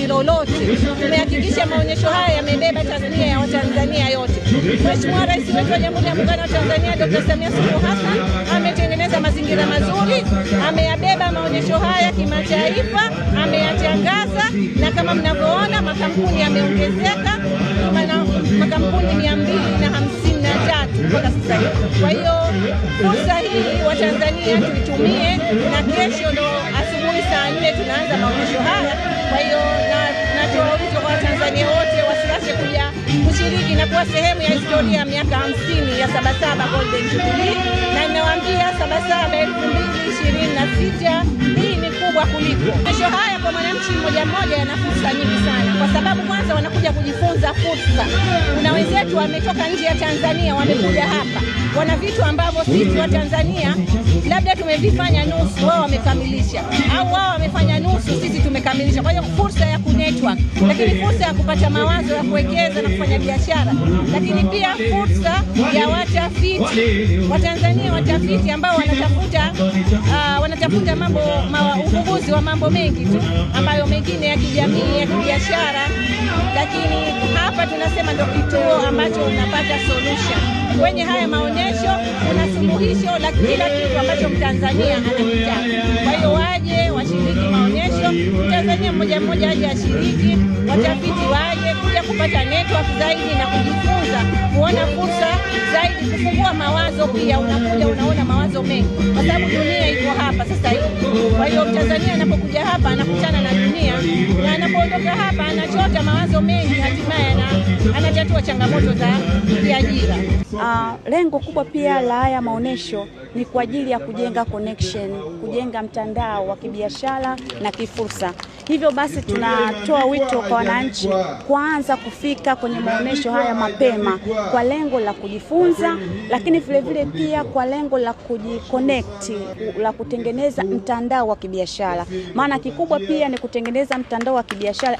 lolote. Tumehakikisha maonyesho haya yamebeba tasnia ya Watanzania yote. Mheshimiwa Rais wetu wa Jamhuri ya Muungano wa Tanzania Dr. Samia Suluhu Hassan ametengeneza mazingira mazuri, ameyabeba maonyesho haya kimataifa, ameyatangaza, na kama mnavyoona makampuni yameongezeka, makampuni 253 mpaka sasa hivi. Kwa hiyo fursa hii Watanzania tuitumie, na kesho ndo asubuhi saa 4 tunaanza maonyesho haya. Kwa hiyo natoa wito kwa Watanzania wote wasiache kuja kushiriki na kuwa sehemu ya historia ya miaka 50 ya Sabasaba Golden Jubilee, na ninawaambia Sabasaba 2026 hii ni kubwa kuliko. Maonyesho haya kwa mwananchi mmoja mmoja yana fursa nyingi sana, kwa sababu kwanza wanakuja kujifunza fursa. Kuna wenzetu wametoka nje ya Tanzania wamekuja hapa, wana vitu ambavyo sisi wa Tanzania labda tumevifanya nusu, wao wamekamilisha, au wao wamefanya nusu, sisi tumekamilisha. Kwa hiyo fursa ya kunetwork, lakini fursa ya kupata mawazo ya kuwekeza na kufanya biashara, lakini pia fursa ya watafiti Watanzania, watafiti ambao wanatafuta ufumbuzi wa mambo mengi tu ambayo mengine ya kijamii, ya kibiashara, lakini hapa tunasema ndio kituo ambacho unapata solution. Kwenye haya maonyesho kuna suluhisho la kila kitu ambacho Mtanzania anahitaji. Kwa hiyo waje washiriki maonyesho, Mtanzania mmoja mmoja aje ashiriki, watafiti waje kuja kupata network zaidi na kujifunza, kuona fursa zaidi, kufungua mawazo pia. Unakuja unaona mawazo mengi, kwa sababu dunia iko hapa sasa hivi. Kwa hiyo Mtanzania anapokuja hapa anakutana na dunia, na anapoondoka hapa anachota mawazo mengi, hatimaye anatatua changamoto za ajira. Lengo kubwa pia la haya maonesho ni kwa ajili ya kujenga connection, kujenga mtandao wa kibiashara na kifursa. Hivyo basi tunatoa wito kwa wananchi kuanza kufika kwenye maonesho haya mapema kwa lengo la kujifunza, lakini vile vile pia kwa lengo la kujiconnect, la kutengeneza mtandao wa kibiashara. Maana kikubwa pia ni kutengeneza mtandao wa kibiashara